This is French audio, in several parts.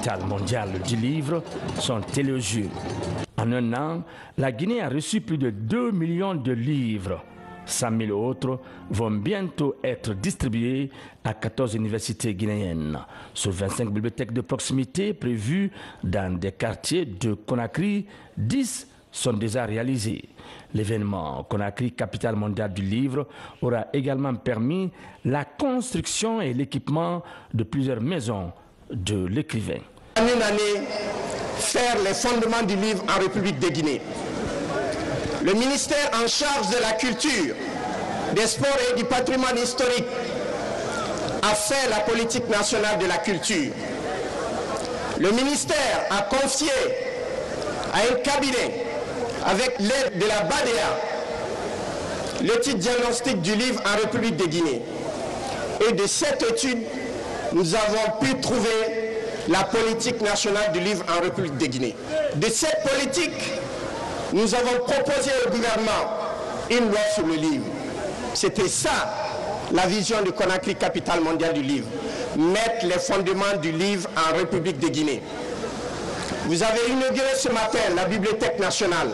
capitale mondiale du livre, sont élogieux. En un an, la Guinée a reçu plus de 2 millions de livres. 100 000 autres vont bientôt être distribués à 14 universités guinéennes. Sur 25 bibliothèques de proximité prévues dans des quartiers de Conakry, 10 sont déjà réalisées. L'événement Conakry, capitale mondiale du livre, aura également permis la construction et l'équipement de plusieurs maisons de l'écrivain. En une année, faire les fondements du livre en République de Guinée. Le ministère en charge de la culture, des sports et du patrimoine historique a fait la politique nationale de la culture. Le ministère a confié à un cabinet, avec l'aide de la BADEA, l'étude diagnostique du livre en République de Guinée. Et de cette étude, nous avons pu trouver la politique nationale du livre en République de Guinée. De cette politique, nous avons proposé au gouvernement une loi sur le livre. C'était ça, la vision de Conakry, capitale mondiale du livre. Mettre les fondements du livre en République de Guinée. Vous avez inauguré ce matin la Bibliothèque nationale.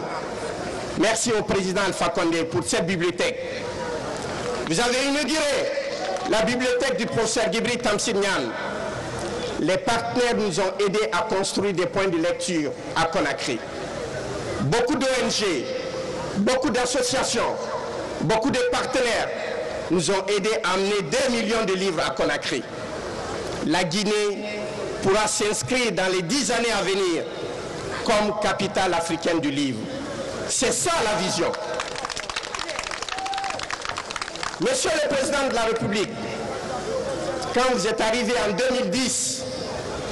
Merci au président Alpha Condé pour cette bibliothèque. Vous avez inauguré la bibliothèque du professeur Guibri Tamsignan. Les partenaires nous ont aidés à construire des points de lecture à Conakry. Beaucoup d'ONG, beaucoup d'associations, beaucoup de partenaires nous ont aidés à amener 2 millions de livres à Conakry. La Guinée pourra s'inscrire dans les 10 années à venir comme capitale africaine du livre. C'est ça la vision. Monsieur le Président de la République, quand vous êtes arrivé en 2010,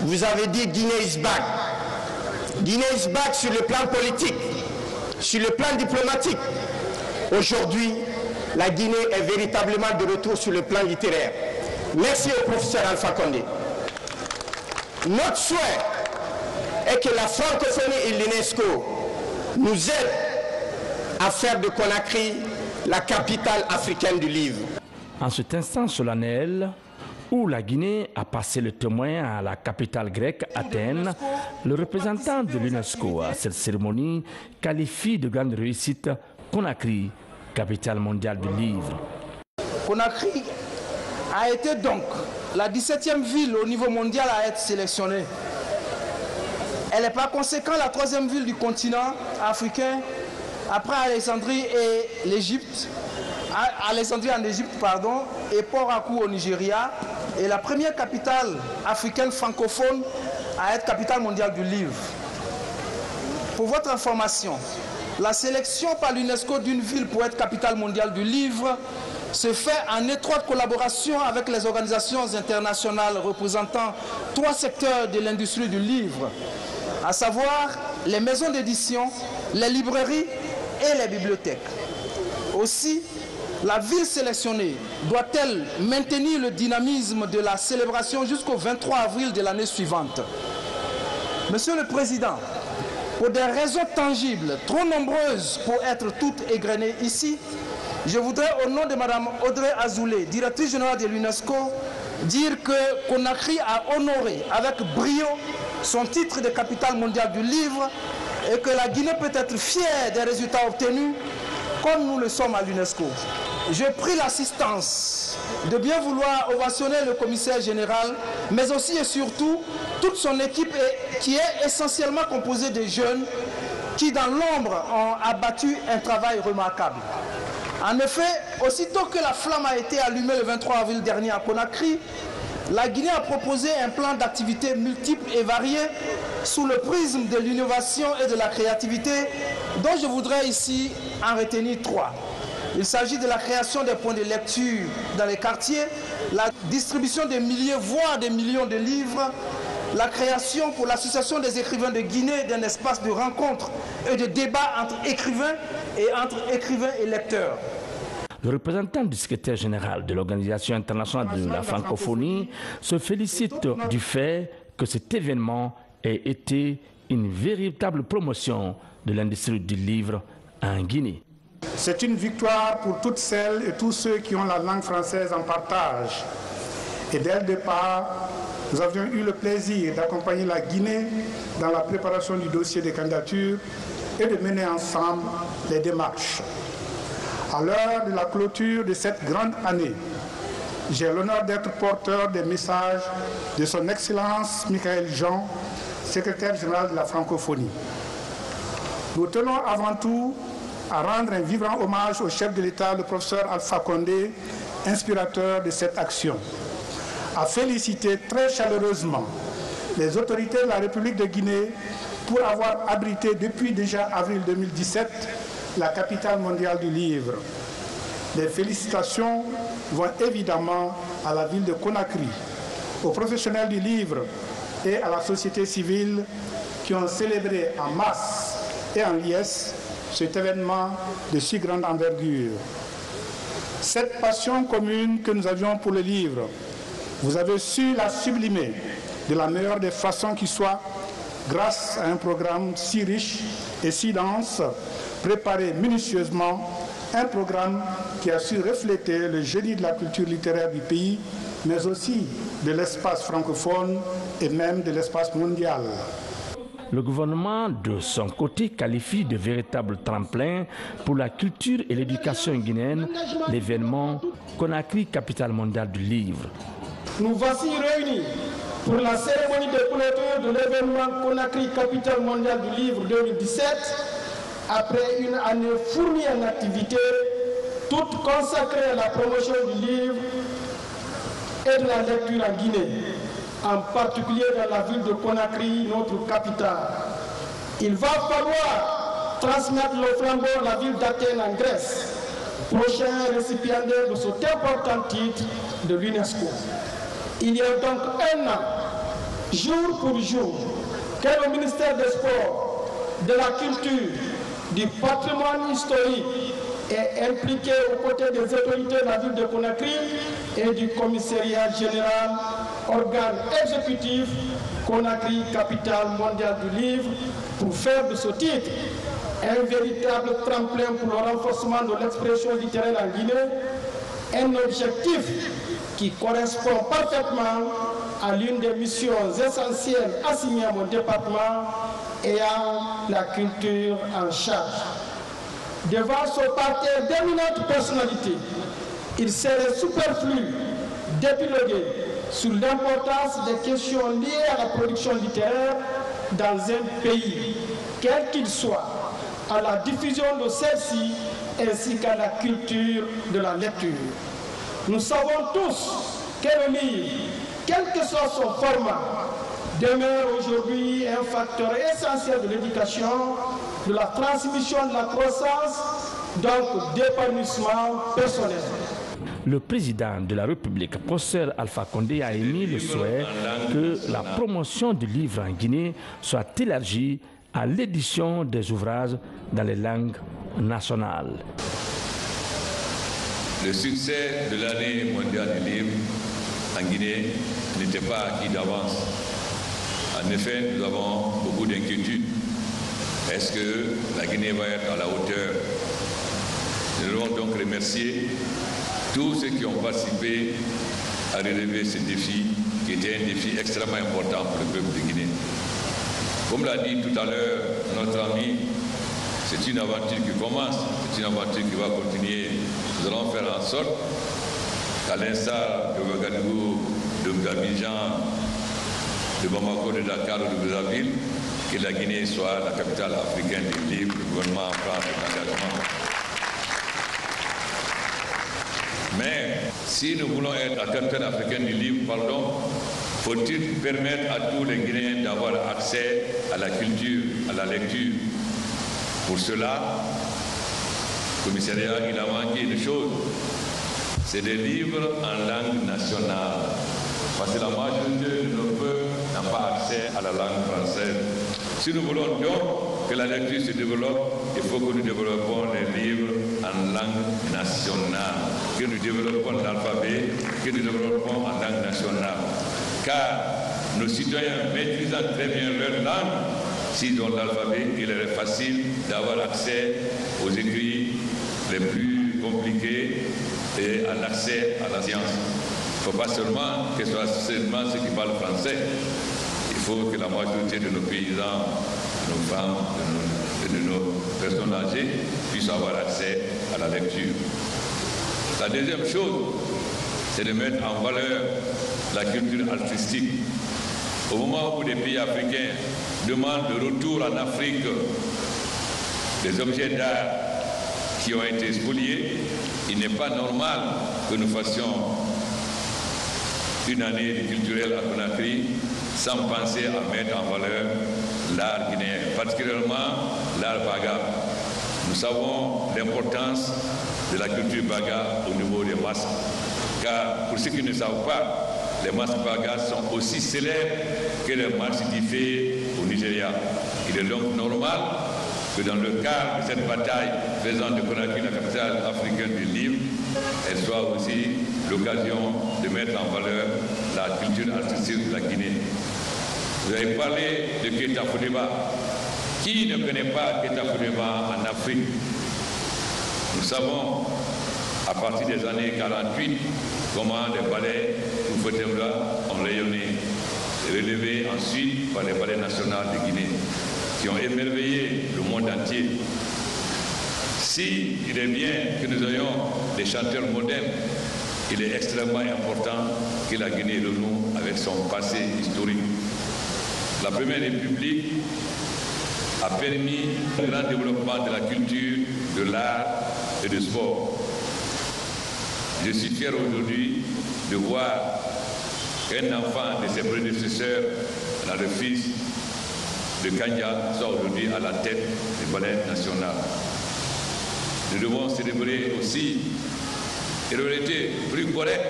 vous avez dit Guinée is back. Guinée is back sur le plan politique, sur le plan diplomatique. Aujourd'hui, la Guinée est véritablement de retour sur le plan littéraire. Merci au professeur Alpha Condé. Notre souhait est que la francophonie et l'UNESCO nous aident à faire de Conakry la capitale africaine du livre. En cet instant solennel, où la Guinée a passé le témoin à la capitale grecque, Athènes, le représentant de l'UNESCO à cette cérémonie qualifie de grande réussite Conakry, capitale mondiale du livre. Conakry a été donc la 17e ville au niveau mondial à être sélectionnée. Elle est par conséquent la 3e ville du continent africain après Alexandrie et l'Égypte. Alexandrie en Égypte, pardon, et Port-Harcourt au Nigeria, est la première capitale africaine francophone à être capitale mondiale du livre. Pour votre information, la sélection par l'UNESCO d'une ville pour être capitale mondiale du livre se fait en étroite collaboration avec les organisations internationales représentant 3 secteurs de l'industrie du livre, à savoir les maisons d'édition, les librairies et les bibliothèques. Aussi, la ville sélectionnée doit-elle maintenir le dynamisme de la célébration jusqu'au 23 avril de l'année suivante? Monsieur le Président, pour des raisons tangibles, trop nombreuses pour être toutes égrenées ici, je voudrais, au nom de Mme Audrey Azoulay, directrice générale de l'UNESCO, dire que Conakry a honoré avec brio son titre de capitale mondiale du livre et que la Guinée peut être fière des résultats obtenus comme nous le sommes à l'UNESCO. Je prie l'assistance de bien vouloir ovationner le commissaire général, mais aussi et surtout toute son équipe qui est essentiellement composée de jeunes qui, dans l'ombre, ont abattu un travail remarquable. En effet, aussitôt que la flamme a été allumée le 23 avril dernier à Conakry, la Guinée a proposé un plan d'activités multiples et variés sous le prisme de l'innovation et de la créativité, dont je voudrais ici en retenir 3. Il s'agit de la création des points de lecture dans les quartiers, la distribution de milliers, voire des millions de livres, la création pour l'Association des écrivains de Guinée d'un espace de rencontre et de débat entre écrivains et lecteurs. Le représentant du secrétaire général de l'Organisation internationale de la francophonie se félicite du fait que cet événement ait été une véritable promotion de l'industrie du livre en Guinée. C'est une victoire pour toutes celles et tous ceux qui ont la langue française en partage. Et dès le départ, nous avions eu le plaisir d'accompagner la Guinée dans la préparation du dossier des candidatures et de mener ensemble les démarches. À l'heure de la clôture de cette grande année, j'ai l'honneur d'être porteur des messages de son Excellence Michaël Jean, secrétaire général de la francophonie. Nous tenons avant tout à rendre un vibrant hommage au chef de l'État, le professeur Alpha Condé, inspirateur de cette action, à féliciter très chaleureusement les autorités de la République de Guinée pour avoir abrité depuis déjà avril 2017 la capitale mondiale du livre. Les félicitations vont évidemment à la ville de Conakry, aux professionnels du livre et à la société civile qui ont célébré en masse et en liesse cet événement de si grande envergure. Cette passion commune que nous avions pour le livre, vous avez su la sublimer de la meilleure des façons qui soit, grâce à un programme si riche et si dense, préparé minutieusement, un programme qui a su refléter le génie de la culture littéraire du pays, mais aussi de l'espace francophone et même de l'espace mondial. Le gouvernement, de son côté, qualifie de véritable tremplin pour la culture et l'éducation guinéenne l'événement Conakry, capitale mondiale du livre. Nous voici réunis pour la cérémonie de clôture de l'événement Conakry, capitale mondiale du livre 2017, après une année fournie en activités, toute consacrée à la promotion du livre et de la lecture en Guinée, en particulier dans la ville de Conakry, notre capitale. Il va falloir transmettre le flambeau à la ville d'Athènes en Grèce, prochain récipiendaire de cet important titre de l'UNESCO. Il y a donc un an, jour pour jour, que le ministère des Sports, de la Culture, du patrimoine historique est impliqué aux côtés des autorités de la ville de Conakry et du commissariat général, organe exécutif Conakry, capitale mondiale du livre, pour faire de ce titre un véritable tremplin pour le renforcement de l'expression littéraire en Guinée, un objectif qui correspond parfaitement à l'une des missions essentielles assignées à mon département et à la culture en charge. Devant ce parterre d'éminentes personnalités, il serait superflu d'épiloguer sur l'importance des questions liées à la production littéraire dans un pays, quel qu'il soit, à la diffusion de celle-ci ainsi qu'à la culture de la lecture. Nous savons tous que le livre, quel que soit son format, demeure aujourd'hui un facteur essentiel de l'éducation, de la transmission de la croissance, donc d'épanouissement personnel. Le président de la République, professeur Alpha Condé, a émis le souhait que la promotion du livre en Guinée soit élargie à l'édition des ouvrages dans les langues nationales. Le succès de l'année mondiale du livre en Guinée n'était pas acquis d'avance. En effet, nous avons beaucoup d'inquiétudes. Est-ce que la Guinée va être à la hauteur? Nous devons donc remercier tous ceux qui ont participé à relever ce défi, qui était un défi extrêmement important pour le peuple de Guinée. Comme l'a dit tout à l'heure notre ami, c'est une aventure qui commence, c'est une aventure qui va continuer. Nous allons faire en sorte qu'à l'instar de Ouagadougou, de Abidjan, de Bamako, de Dakar ou de Brazzaville, que la Guinée soit la capitale africaine du livre. Le gouvernement prend cet engagement. Mais si nous voulons être la capitale africaine du livre, faut-il permettre à tous les Guinéens d'avoir accès à la culture, à la lecture? Pour cela, le commissariat, il a manqué une chose, c'est des livres en langue nationale. Parce que la majorité de nos peuples n'a pas accès à la langue française. Si nous voulons donc que la lecture se développe, il faut que nous développons les livres en langue nationale, que nous développons l'alphabet, que nous développons en langue nationale. Car nos citoyens maîtrisant très bien leur langue, s'ils ont l'alphabet, il est facile d'avoir accès aux écrits les plus compliqués et à l'accès à la science. ne faut pas seulement que ce soit seulement ceux qui parlent français. Il faut que la majorité de nos paysans, de nos femmes, de nos personnes âgées puissent avoir accès à la lecture. La deuxième chose, c'est de mettre en valeur la culture artistique. Au moment où les pays africains demandent le retour en Afrique des objets d'art qui ont été spoliés, il n'est pas normal que nous fassions une année culturelle à Conakry sans penser à mettre en valeur l'art guinéen, particulièrement l'art baga. Nous savons l'importance de la culture baga au niveau des masques, car pour ceux qui ne savent pas, les masques baga sont aussi célèbres que les masques diffés au Nigeria. Il est donc normal que dans le cadre de cette bataille faisant de Conakry la capitale africaine du livre, elle soit aussi l'occasion de mettre en valeur la culture artistique de la Guinée. Vous avez parlé de Keita Foudiba. Qui ne connaît pas Keita Foudiba en Afrique? Nous savons, à partir des années 48, comment les ballets Koufoutemla ont rayonné, relevés ensuite par les ballets nationaux de Guinée, qui ont émerveillé le monde entier. Si il est bien que nous ayons des chanteurs modernes, il est extrêmement important que la Guinée renoue avec son passé historique. La Première République a permis le grand développement de la culture, de l'art et du sport. Je suis fier aujourd'hui de voir qu'un enfant de ses prédécesseurs, le fils de Kanya, soit aujourd'hui à la tête du ballet national. Nous devons célébrer aussi, il aurait été plus correct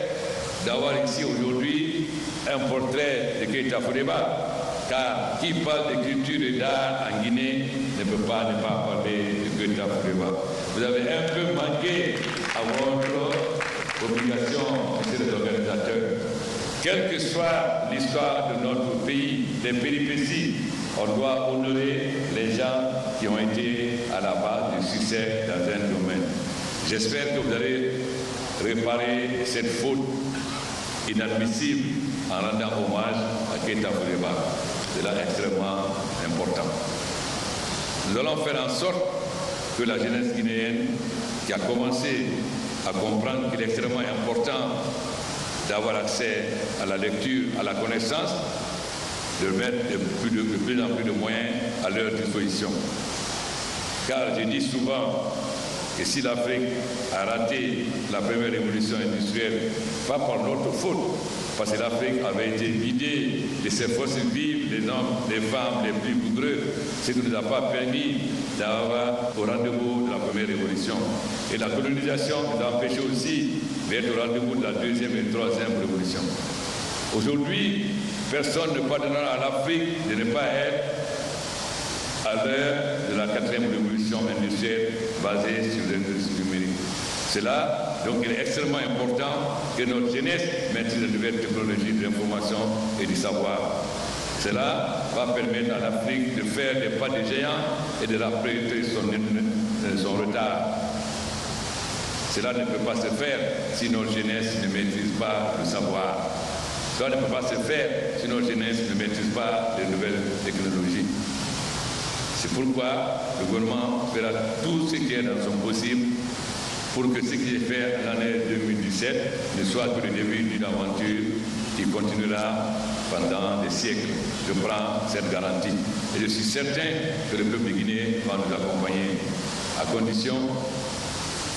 d'avoir ici aujourd'hui un portrait de Keita Foudiba, car qui parle de culture et d'art en Guinée ne peut pas ne pas parler de Keita Foudiba. Vous avez un peu manqué à votre obligation, monsieur les organisateurs. Quelle que soit l'histoire de notre pays, les péripéties, on doit honorer les gens qui ont été à la base du succès dans un domaine. J'espère que vous allez réparer cette faute inadmissible en rendant hommage à Keita Foudiba. C'est là extrêmement important. Nous allons faire en sorte que la jeunesse guinéenne, qui a commencé à comprendre qu'il est extrêmement important d'avoir accès à la lecture, à la connaissance, de mettre de plus en plus de moyens à leur disposition. Car je dis souvent que si l'Afrique a raté la première révolution industrielle, pas par notre faute, parce que l'Afrique avait été vidée de ses forces vives, des hommes, des femmes les plus vigoureux, ce qui ne nous a pas permis d'avoir au rendez-vous de la première révolution. Et la colonisation nous a empêché aussi d'être au rendez-vous de la deuxième et troisième révolution. Aujourd'hui, personne ne pardonnera à l'Afrique de ne pas être à l'heure de la quatrième révolution industrielle basée sur l'industrie numérique. C'est là, donc, il est extrêmement important que notre jeunesse maîtrise les nouvelles technologies de l'information et du savoir. Cela va permettre à l'Afrique de faire des pas de géant et de rattraper son retard. Cela ne peut pas se faire si notre jeunesse ne maîtrise pas le savoir. Cela ne peut pas se faire si notre jeunesse ne maîtrise pas les nouvelles technologies. C'est pourquoi le gouvernement fera tout ce qui est dans son possible pour que ce qui est fait en l'année 2017 ne soit que le début d'une aventure qui continuera pendant des siècles. Je prends cette garantie. Et je suis certain que le peuple guinéen va nous accompagner, à condition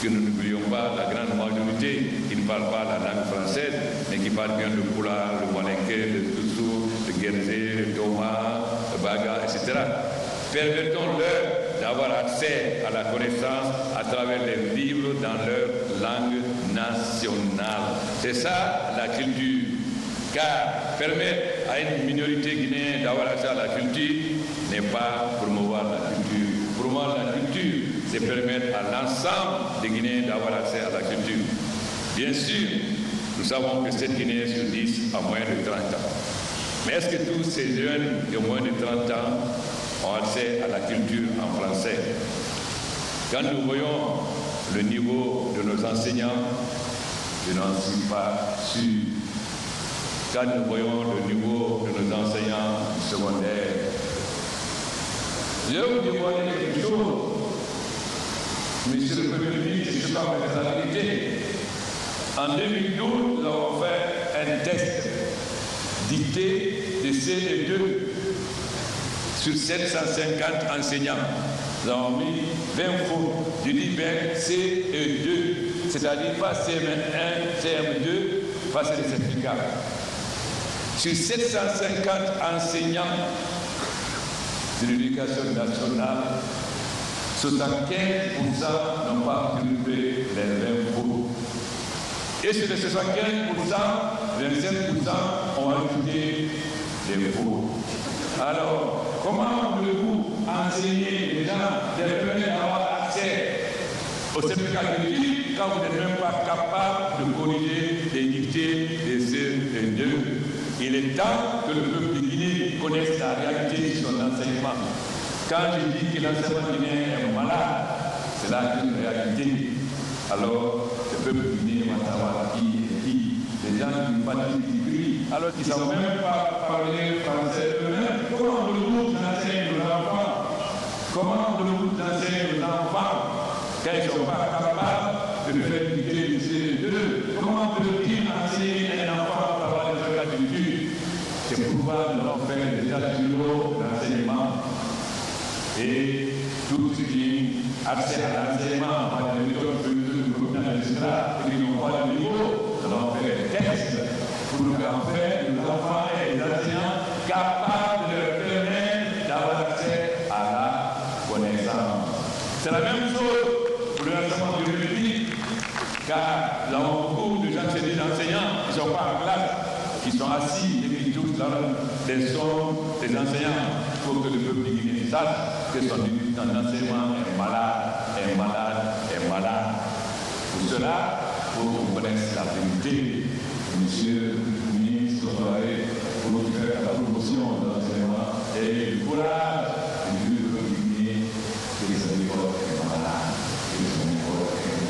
que nous n'oublions pas la grande majorité qui ne parle pas la langue française, mais qui parle bien le Pula, le Malinké, le Toussou, le Guérzé, le Toma, le Baga, etc. Permettons-leur d'avoir accès à la connaissance à travers les livres dans leur langue nationale. C'est ça la culture. Car permettre à une minorité guinéenne d'avoir accès à la culture n'est pas promouvoir la culture. Promouvoir la culture, c'est permettre à l'ensemble des Guinéens d'avoir accès à la culture. Bien sûr, nous savons que 7 Guinéens sur 10 ont moins de 30 ans. Mais est-ce que tous ces jeunes qui ont moins de 30 ans ont accès à la culture en français? Quand nous voyons le niveau de nos enseignants, je n'en suis pas sûr. quand nous voyons le niveau de nos enseignants secondaires. Je vais vous demander quelque chose, monsieur le Premier ministre, c'est pas ma responsabilité. En 2012, nous avons fait un test dicté de CE2 sur 750 enseignants. Nous avons mis 20 fautes. Je dis bien CE2, c'est-à-dire pas CM1, CM2, pas les certificats. Sur 750 enseignants de l'éducation nationale, 75% n'ont pas trouvé les 20 fautes. Et sur les 75%, 25% ont ajouté des fautes. Alors, comment voulez-vous enseigner les gens d'avoir accès au certificat d'études quand vous n'êtes même pas capable de corriger les dictées des CE2? Il est temps que le peuple de Guinée connaisse la réalité de son enseignement. Quand je dis que l'enseignement guinéen est malade, c'est là une réalité. Alors, le peuple guinéen va savoir qui est qui. Les gens qui pratiquent du gris, alors qu'ils ne savent même pas parler français eux-mêmes. Comment voulez-vous enseigner aux enfants? Comment voulez-vous enseigner aux enfants quand ils ne sont pas capables de faire dicter du CE2? Comment peut-il enseigner un enfant à avoir des cas d'études? C'est pourquoi nous allons faire des ateliers d'enseignement. Et tout ce qui accès à l'enseignement par les méthodes de groupe d'administration et qui n'ont pas de niveau, nous allons faire des tests pour en faire des enfants et des enseignants capables de leur permettre d'avoir accès à la connaissance. C'est la même chose pour l'enseignement du République, car nous avons beaucoup de gens, c'est des enseignants qui ne sont pas en classe, qui sont assis et qui touchent les sons des enseignants. Il faut que le peuple guinéen sache que son enseignement est malade, est malade, est malade. Pour cela, il faut qu'on connaisse la vérité. Monsieur le ministre, pour faire la promotion de l'enseignement et le courage du peuple guinéen que son école est malade, que son école est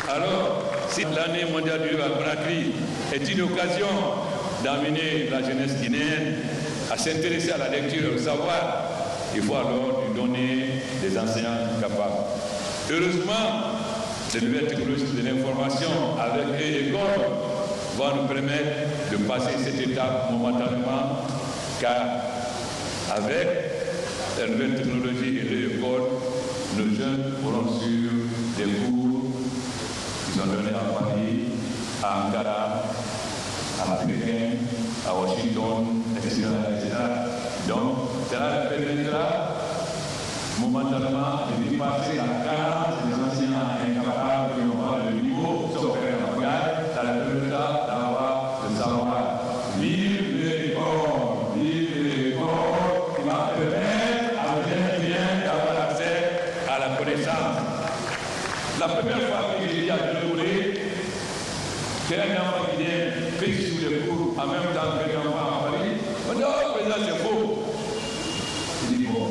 malade. Alors, si l'année mondiale du livre à Conakry est une occasion d'amener la jeunesse guinéenne à s'intéresser à la lecture et au savoir, il faut alors lui donner des enseignants capables. Heureusement, les nouvelles technologies de l'information avec l'école vont nous permettre de passer cette étape momentanément, car avec les nouvelles technologies et l'école, nos jeunes pourront suivre des cours qui sont donnés à Paris, à Ankara, à Pékin, à Washington, etc. Donc, cela permettra momentanément de dépasser la carence des enseignants incapables qui n'ont pas le niveau, sauf faire un bagage, ça permettra d'avoir le savoir. Vive l'école, qui va permettre à nos jeunes d'avoir accès à la connaissance. La première fois que j'ai dit à Delouré qu'un enfant guinéen fait sous les cours en même temps qu'un enfant à Paris, on dit, oh, président, c'est faux. Il dit, bon,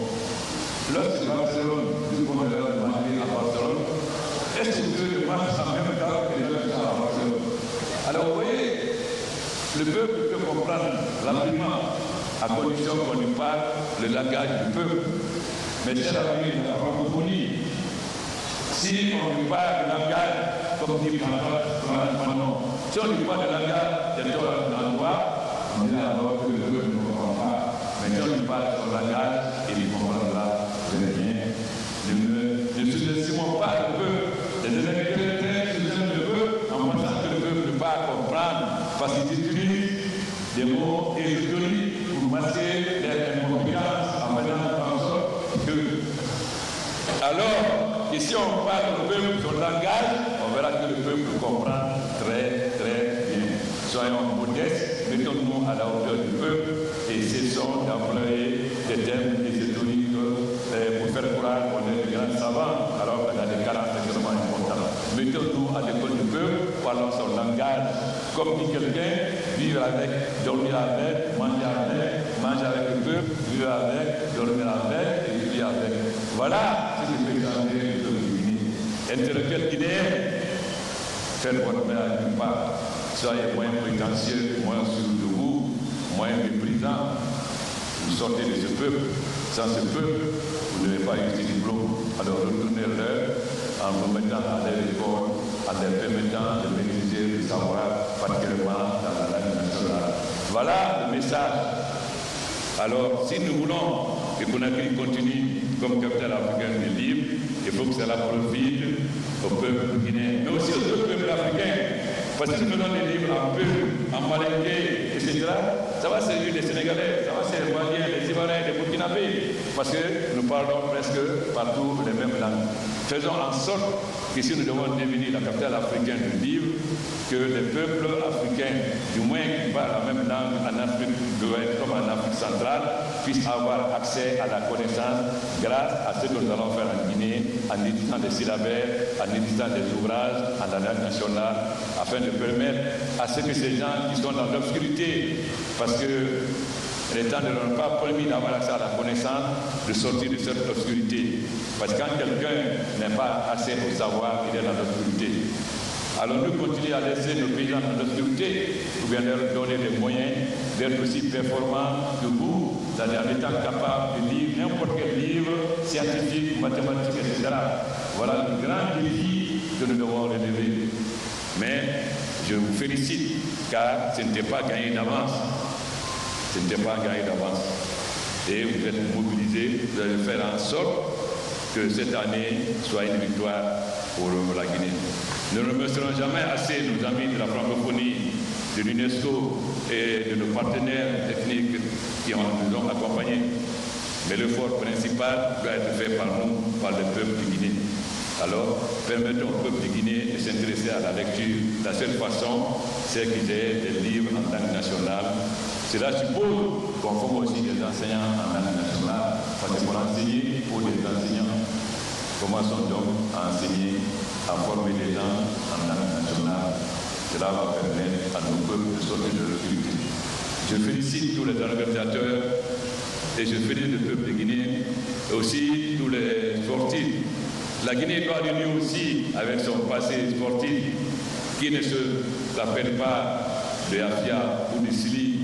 lorsque Barcelone, nous pouvons leur demander à Barcelone, est-ce que vous marchez en même temps que les gens qui sont à Barcelone? Alors, vous voyez, le peuple peut comprendre rapidement, à condition qu'on lui parle le langage du peuple. Mais c'est la vie de la francophonie. Si on lui parle le langage, comme dit Manon, si on lui parle le langage des endroits, on dit alors que le peuple ne comprend pas. Mais si on lui parle son langage, il comprendra très bien. Ne sous-estimons pas le peuple. Les électeurs sous-estiment le peuple en pensant que le peuple ne peut pas comprendre parce qu'ils utilisent des mots ésotériques pour masquer les incompétences en faisant en sorte que. Alors, ici on parle au peuple son langage, on verra que le peuple comprend très très bien. Soyons modestes, mettons-nous à la hauteur du peuple et cessons d'employer des thèmes ésotériques pour faire croire qu'on est des grands savants alors qu'on a des carences extrêmement importantes. Mettons-nous à l'école du peuple, parlons son langage. Comme dit quelqu'un, vivre avec, dormir avec, manger avec le peuple, vivre avec, dormir avec et vivre avec. Voilà ce que fait changer le peuple guinéen. Intellectuel guinéen, faire bonne mère d'une part. soyez moins prétentieux, moins sûr de vous, moins méprisant. Vous sortez de ce peuple. Sans ce peuple, vous n'avez pas eu ce diplôme. Alors retournez-leur en vous mettant à leur école, en leur permettant de bénéficier du savoir, particulièrement dans la langue nationale. Voilà le message. Alors, si nous voulons que Conakry continue comme capitale africaine du livre, il faut que cela profite au peuple guinéen, mais aussi aux autres peuples africains. Parce que si nous donnons des livres en Peul, en Malinké, etc., ça va servir les Sénégalais, ça va servir les Maliens, les Ivoiriens, les Burkinabés, parce que nous parlons presque partout les mêmes langues. Faisons en sorte que si nous devons devenir la capitale africaine du livre, que les peuples africains, du moins qui parlent la même langue en Afrique de l'Ouest comme en Afrique centrale, puissent avoir accès à la connaissance grâce à ce que nous allons faire en Guinée, en éditant des syllabaires, en éditant des ouvrages en la langue nationale, afin de permettre à ce que ces gens qui sont dans l'obscurité, parce que l'État ne leur a pas permis d'avoir accès à la connaissance, de sortir de cette obscurité. Parce que quand quelqu'un n'a pas accès au savoir, il est dans l'obscurité. Alors nous continuons à laisser nos paysans dans l'obscurité, ou bien leur donner les moyens d'être aussi performants que vous, c'est-à-dire en étant capable de lire n'importe quel livre scientifique, mathématique, etc. Voilà le grand défi que nous devons relever. Mais je vous félicite, car ce n'était pas gagné d'avance. Ce n'était pas gagné d'avance. Et vous êtes mobilisés, vous allez faire en sorte que cette année soit une victoire pour la Guinée. Nous ne remercierons jamais assez nos amis de la francophonie, de l'UNESCO et de nos partenaires techniques qui nous ont accompagnés. Mais l'effort principal doit être fait par nous, par le peuple du Guinée. Alors, permettons au peuple du Guinée de s'intéresser à la lecture. La seule façon, c'est qu'ils aient des livres en langue nationale. Cela suppose qu'on forme aussi des enseignants en langue nationale, parce que pour enseigner, il faut des enseignants. Commençons donc à enseigner, à former des gens en langue nationale. Cela va permettre à nos peuples de sortir de l'obscurité. Je félicite tous les organisateurs et je félicite le peuple guinéen et aussi tous les sportifs. La Guinée doit l'unir aussi avec son passé sportif qui ne se rappelle pas de Afia ou du Sili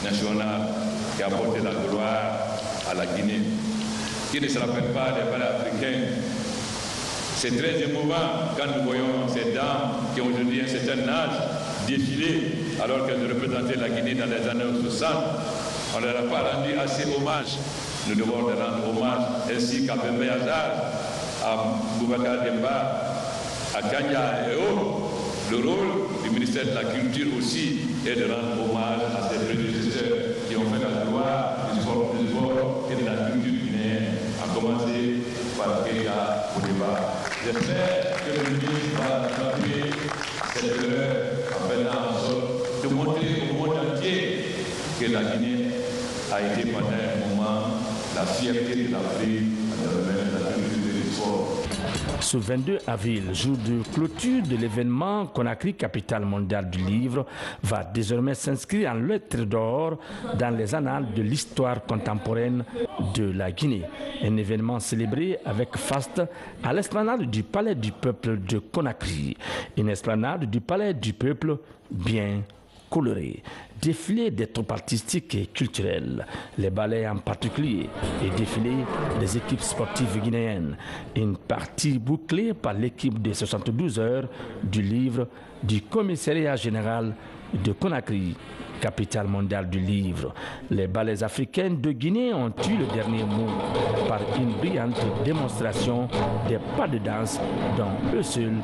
national qui a apporté la gloire à la Guinée, qui ne se rappelle pas des valeurs africains. C'est très émouvant quand nous voyons ces dames qui ont aujourd'hui un certain âge défiler alors qu'elles représentaient la Guinée dans les années 60. On ne leur a pas rendu assez hommage. Nous devons leur rendre hommage, ainsi qu'à Bembe Azar, à Boubacar Demba, à Kanya et autres. Le rôle du ministère de la Culture aussi est de rendre hommage à ses prédécesseurs qui ont fait la gloire du sport et de la culture guinéenne, à commencer par Keita Oudéba. J'espère que le ministre va saluer cette heure en faisant en sorte de montrer au monde entier que la Guinée a été pendant un moment la fierté de l'Afrique dans le domaine de la culture et du sport. Ce 22 avril, jour de clôture de l'événement Conakry, capitale mondiale du livre, va désormais s'inscrire en lettres d'or dans les annales de l'histoire contemporaine de la Guinée. Un événement célébré avec faste à l'esplanade du Palais du Peuple de Conakry. Une esplanade du Palais du Peuple bien colorée. Défilé des troupes artistiques et culturelles, les ballets en particulier, et défilé des équipes sportives guinéennes. Une partie bouclée par l'équipe des 72 heures du livre du commissariat général de Conakry, capitale mondiale du livre. Les ballets africains de Guinée ont eu le dernier mot par une brillante démonstration des pas de danse dont eux seuls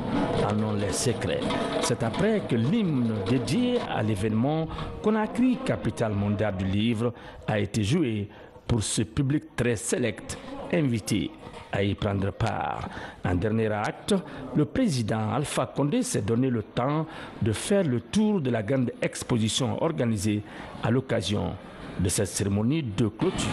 en ont les secrets. C'est après que l'hymne dédié à l'événement Conakry, capitale mondiale du livre, a été joué pour ce public très sélect invité à y prendre part. En dernier acte, le président Alpha Condé s'est donné le temps de faire le tour de la grande exposition organisée à l'occasion de cette cérémonie de clôture.